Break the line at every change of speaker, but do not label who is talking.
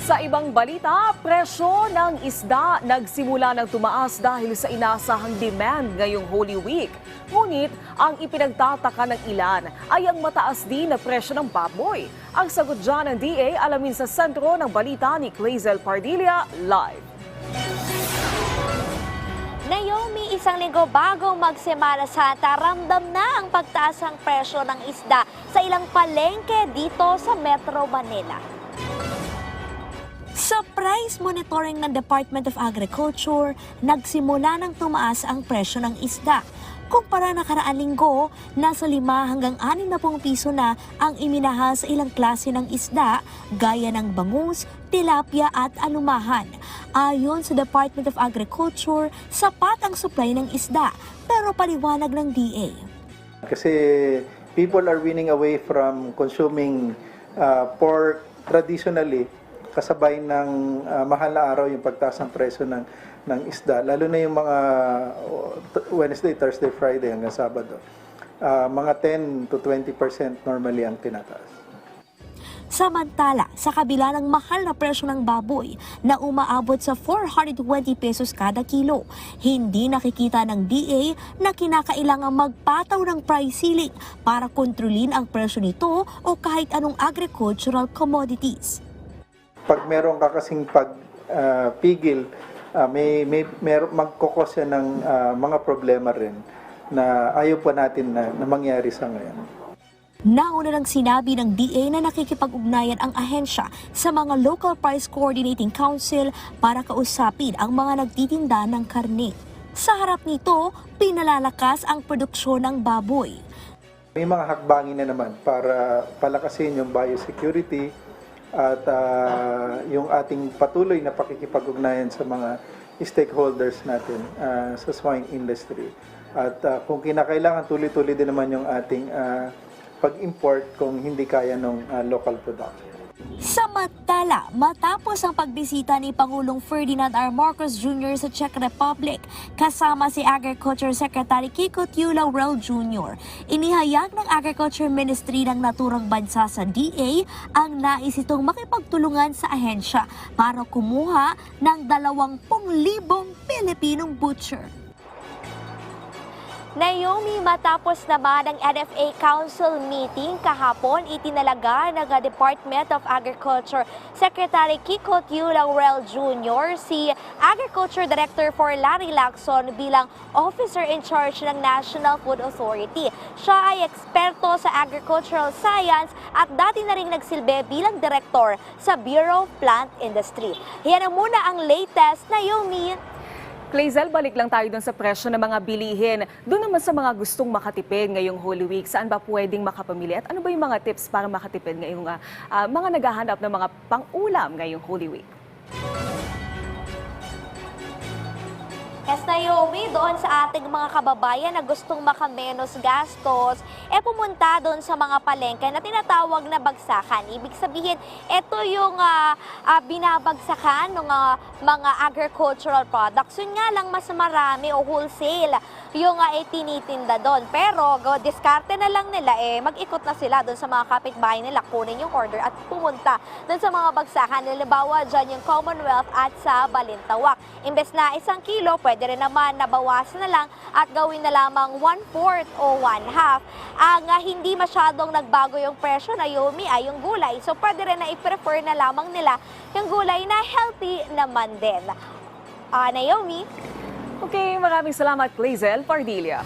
Sa ibang balita, presyo ng isda nagsimula ng tumaas dahil sa inaasahang demand ngayong Holy Week. Ngunit ang ipinagtataka ng ilan ay ang mataas din na presyo ng baboy. Ang sagot dyan ng DA alamin sa sentro ng balita ni Clazel Pardilla live.
Naomi, isang linggo bago magsemana Santa, ramdam na ang pagtaas ng presyo ng isda sa ilang palengke dito sa Metro Manila. Sa price monitoring ng Department of Agriculture, nagsimula ng tumaas ang presyo ng isda. Kumpara nakaraang linggo, nasa 5 hanggang 60 piso na ang iminahal sa ilang klase ng isda, gaya ng bangus, tilapia at alumahan. Ayon sa Department of Agriculture, sapat ang supply ng isda, pero paliwanag ng DA.
Kasi people are winning away from consuming pork traditionally, kasabay ng mahal na araw yung pagtaas ng presyo ng isda, lalo na yung mga Wednesday, Thursday, Friday hanggang Sabado. Mga 10 to 20% normally ang tinataas.
Samantala, sa kabila ng mahal na presyo ng baboy na umaabot sa 420 pesos kada kilo, hindi nakikita ng DA na kinakailangang magpataw ng price ceiling para kontrolin ang presyo nito o kahit anong agricultural commodities.
Pag meron ka kasing pagpigil, magkukos yan ng mga problema rin na ayaw pa natin na mangyari sa ngayon.
Nauna nang sinabi ng DA na nakikipag-ugnayan ang ahensya sa mga Local Price Coordinating Council para kausapin ang mga nagtitinda ng karne. Sa harap nito, pinalalakas ang produksyon ng baboy.
May mga hakbangin na naman para palakasin yung biosecurity at yung ating patuloy na pakikipag-ugnayan sa mga stakeholders natin sa swine industry. At kung kinakailangan, tuloy-tuloy din naman yung ating pag-import kung hindi kaya ng local production.
Samantala, matapos ang pagbisita ni Pangulong Ferdinand R. Marcos Jr. sa Czech Republic, kasama si Agriculture Secretary Kiko Tiu Laurel Jr., inihayag ng Agriculture Ministry ng naturang bansa sa DA ang nais itong makipagtulungan sa ahensya para kumuha ng 20,000 Pilipinong butcher. Naomi, matapos naman ang NFA Council meeting kahapon, itinalaga ng Department of Agriculture Secretary Kiko Tiu Laurel Jr. si Agriculture Director for Larry Lacson bilang Officer in Charge ng National Food Authority. Siya ay eksperto sa agricultural science at dati na ring nagsilbi bilang Director sa Bureau of Plant Industry. Yan ang muna ang latest, Naomi.
Clazel, balik lang tayo dun sa presyo ng mga bilihin. Doon naman sa mga gustong makatipid ngayong Holy Week, saan ba pwedeng makapamili? At ano ba yung mga tips para makatipid ngayong mga naghahanap ng mga pang-ulam ngayong Holy Week?
Yes, Naomi, doon sa ating mga kababayan na gustong makamenos gastos, pumunta doon sa mga palengke na tinatawag na bagsakan. Ibig sabihin, ito yung binabagsakan ng mga agricultural products. Yun nga lang, mas marami o wholesale yung tinitinda doon. Pero, diskarte na lang nila, mag-ikot na sila doon sa mga kapitbahay nila, kunin yung order at pumunta doon sa mga bagsakan. Halimbawa, dyan yung Commonwealth at sa Balintawak. Imbes na 1 kilo, pwede rin naman nabawasan na lang at gawin na lamang 1/4 o 1/2. Ang hindi masyadong nagbago yung presyo, Naomi, ay yung gulay. So pwede rin na i-prefer na lamang nila yung gulay na healthy naman din. Naomi?
Okay, maraming salamat, Clazel Pardilla.